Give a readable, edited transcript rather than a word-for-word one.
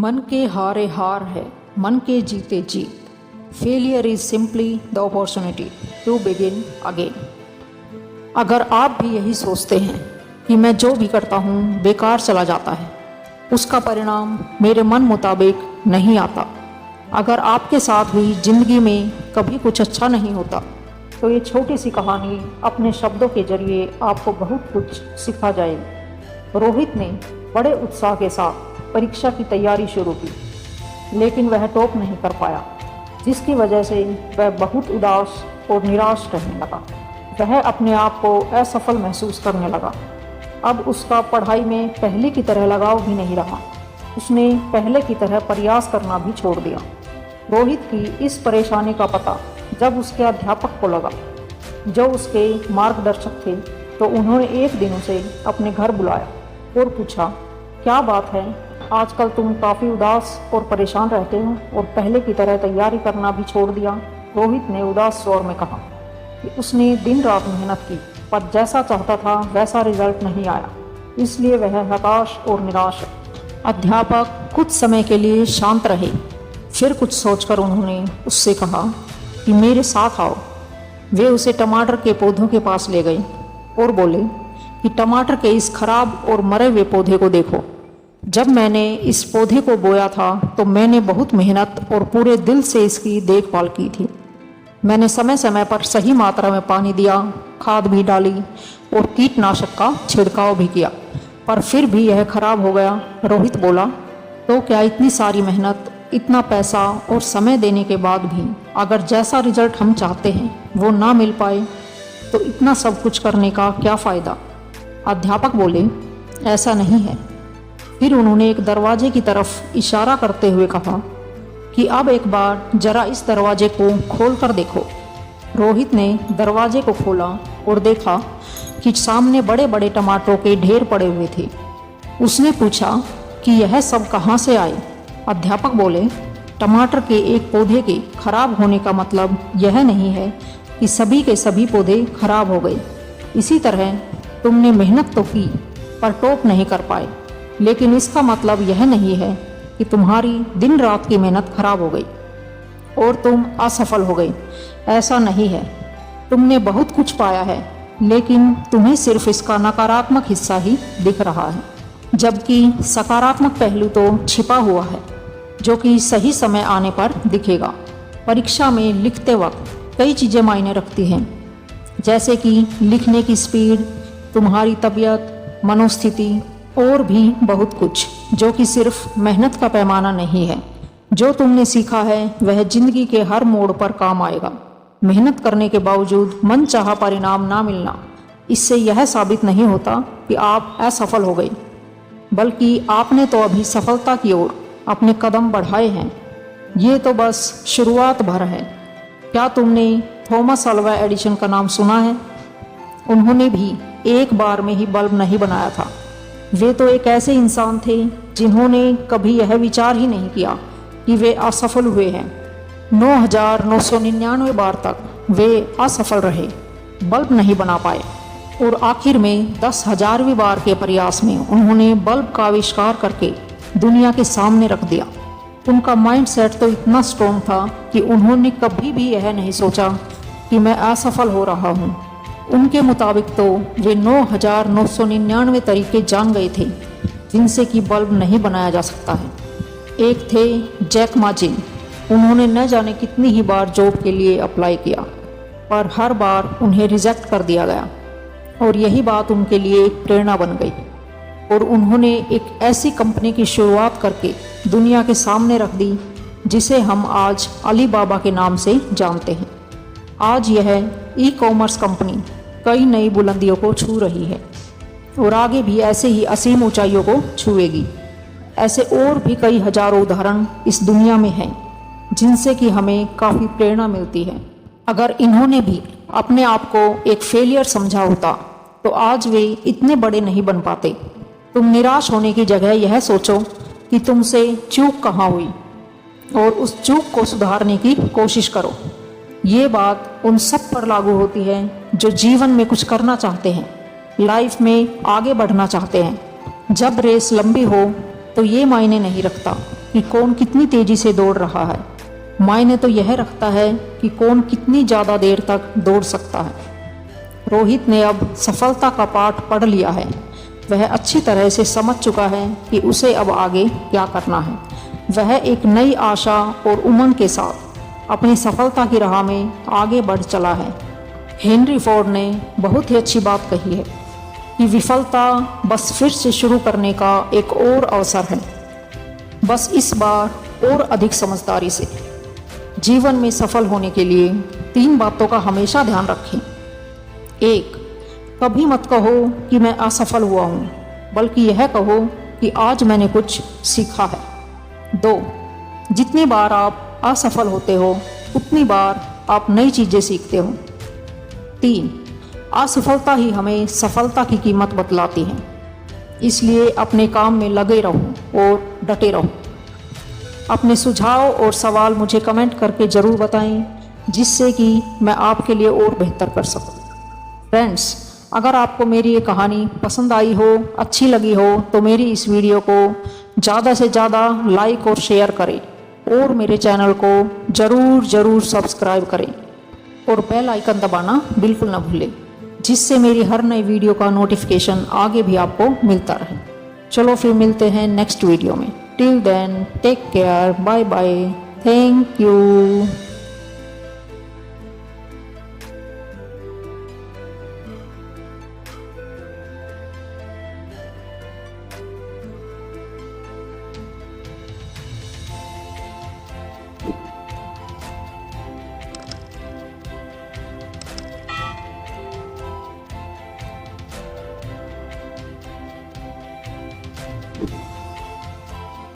मन के हारे हार है, मन के जीते जीत। Failure is simply the opportunity to begin again. अगर आप भी यही सोचते हैं कि मैं जो भी करता हूँ बेकार चला जाता है, उसका परिणाम मेरे मन मुताबिक नहीं आता, अगर आपके साथ भी ज़िंदगी में कभी कुछ अच्छा नहीं होता, तो ये छोटी सी कहानी अपने शब्दों के जरिए आपको बहुत कुछ सिखा जाएगी। रोहित ने बड़े उत्साह के साथ परीक्षा की तैयारी शुरू की, लेकिन वह टॉप नहीं कर पाया, जिसकी वजह से वह बहुत उदास और निराश रहने लगा। वह अपने आप को असफल महसूस करने लगा। अब उसका पढ़ाई में पहले की तरह लगाव भी नहीं रहा। उसने पहले की तरह प्रयास करना भी छोड़ दिया। रोहित की इस परेशानी का पता जब उसके अध्यापक को लगा, जो उसके मार्गदर्शक थे, तो उन्होंने एक दिन उसे अपने घर बुलाया और पूछा, क्या बात है, आजकल तुम काफ़ी उदास और परेशान रहते हो और पहले की तरह तैयारी करना भी छोड़ दिया। रोहित ने उदास स्वर में कहा कि उसने दिन रात मेहनत की, पर जैसा चाहता था वैसा रिजल्ट नहीं आया, इसलिए वह हताश और निराश है। अध्यापक कुछ समय के लिए शांत रहे, फिर कुछ सोचकर उन्होंने उससे कहा कि मेरे साथ आओ। वे उसे टमाटर के पौधों के पास ले गए और बोले कि टमाटर के इस खराब और मरे हुए पौधे को देखो। जब मैंने इस पौधे को बोया था तो मैंने बहुत मेहनत और पूरे दिल से इसकी देखभाल की थी। मैंने समय समय पर सही मात्रा में पानी दिया, खाद भी डाली और कीटनाशक का छिड़काव भी किया, पर फिर भी यह खराब हो गया। रोहित बोला, तो क्या इतनी सारी मेहनत, इतना पैसा और समय देने के बाद भी अगर जैसा रिजल्ट हम चाहते हैं वो ना मिल पाए, तो इतना सब कुछ करने का क्या फ़ायदा? अध्यापक बोले, ऐसा नहीं है। फिर उन्होंने एक दरवाजे की तरफ इशारा करते हुए कहा कि अब एक बार जरा इस दरवाजे को खोल कर देखो। रोहित ने दरवाजे को खोला और देखा कि सामने बड़े बड़े टमाटरों के ढेर पड़े हुए थे। उसने पूछा कि यह सब कहाँ से आए? अध्यापक बोले, टमाटर के एक पौधे के खराब होने का मतलब यह नहीं है कि सभी के सभी पौधे खराब हो गए। इसी तरह तुमने मेहनत तो की पर टॉप नहीं कर पाए, लेकिन इसका मतलब यह नहीं है कि तुम्हारी दिन रात की मेहनत खराब हो गई और तुम असफल हो गई। ऐसा नहीं है। तुमने बहुत कुछ पाया है, लेकिन तुम्हें सिर्फ इसका नकारात्मक हिस्सा ही दिख रहा है, जबकि सकारात्मक पहलू तो छिपा हुआ है, जो कि सही समय आने पर दिखेगा। परीक्षा में लिखते वक्त कई चीज़ें मायने रखती हैं, जैसे कि लिखने की स्पीड, तुम्हारी तबीयत, मनोस्थिति और भी बहुत कुछ, जो कि सिर्फ मेहनत का पैमाना नहीं है। जो तुमने सीखा है वह जिंदगी के हर मोड़ पर काम आएगा। मेहनत करने के बावजूद मनचाहा परिणाम ना मिलना, इससे यह साबित नहीं होता कि आप असफल हो गए, बल्कि आपने तो अभी सफलता की ओर अपने कदम बढ़ाए हैं। ये तो बस शुरुआत भर है। क्या तुमने थॉमस अल्वा एडिसन का नाम सुना है? उन्होंने भी एक बार में ही बल्ब नहीं बनाया था। वे तो एक ऐसे इंसान थे जिन्होंने कभी यह विचार ही नहीं किया कि वे असफल हुए हैं। 9,999 बार तक वे असफल रहे, बल्ब नहीं बना पाए, और आखिर में 10,000वीं बार के प्रयास में उन्होंने बल्ब का आविष्कार करके दुनिया के सामने रख दिया। उनका माइंडसेट तो इतना स्ट्रॉन्ग था कि उन्होंने कभी भी यह नहीं सोचा कि मैं असफल हो रहा हूँ। उनके मुताबिक तो वे 9,999 तरीके जान गए थे जिनसे कि बल्ब नहीं बनाया जा सकता है। एक थे जैक मा जिन। उन्होंने न जाने कितनी ही बार जॉब के लिए अप्लाई किया, पर हर बार उन्हें रिजेक्ट कर दिया गया, और यही बात उनके लिए एक प्रेरणा बन गई, और उन्होंने एक ऐसी कंपनी की शुरुआत करके दुनिया के सामने रख दी जिसे हम आज अलीबाबा के नाम से जानते हैं। आज यह ई-कॉमर्स कंपनी कई नई बुलंदियों को छू रही है और आगे भी ऐसे ही असीम ऊंचाइयों को छुएगी। ऐसे और भी कई हजारों उदाहरण इस दुनिया में हैं जिनसे कि हमें काफ़ी प्रेरणा मिलती है। अगर इन्होंने भी अपने आप को एक फेलियर समझा होता तो आज वे इतने बड़े नहीं बन पाते। तुम निराश होने की जगह यह सोचो कि तुमसे चूक कहाँ हुई और उस चूक को सुधारने की कोशिश करो। ये बात उन सब पर लागू होती है जो जीवन में कुछ करना चाहते हैं, लाइफ में आगे बढ़ना चाहते हैं। जब रेस लंबी हो तो ये मायने नहीं रखता कि कौन कितनी तेज़ी से दौड़ रहा है, मायने तो यह रखता है कि कौन कितनी ज़्यादा देर तक दौड़ सकता है। रोहित ने अब सफलता का पाठ पढ़ लिया है। वह अच्छी तरह से समझ चुका है कि उसे अब आगे क्या करना है। वह एक नई आशा और उमंग के साथ अपनी सफलता की राह में आगे बढ़ चला है। हेनरी फोर्ड ने बहुत ही अच्छी बात कही है कि विफलता बस फिर से शुरू करने का एक और अवसर है, बस इस बार और अधिक समझदारी से। जीवन में सफल होने के लिए 3 बातों का हमेशा ध्यान रखें। 1, कभी मत कहो कि मैं असफल हुआ हूँ, बल्कि यह कहो कि आज मैंने कुछ सीखा है। 2, जितनी बार आप असफल होते हो उतनी बार आप नई चीज़ें सीखते हो। 3, असफलता ही हमें सफलता की कीमत बतलाती है, इसलिए अपने काम में लगे रहो और डटे रहो। अपने सुझाव और सवाल मुझे कमेंट करके ज़रूर बताएं, जिससे कि मैं आपके लिए और बेहतर कर सकूं। फ्रेंड्स, अगर आपको मेरी ये कहानी पसंद आई हो, अच्छी लगी हो, तो मेरी इस वीडियो को ज़्यादा से ज़्यादा लाइक और शेयर करें और मेरे चैनल को ज़रूर सब्सक्राइब करें और बेल आइकन दबाना बिल्कुल ना भूलें, जिससे मेरी हर नई वीडियो का नोटिफिकेशन आगे भी आपको मिलता रहे। चलो फिर मिलते हैं नेक्स्ट वीडियो में। Till then take care, bye bye, thank you.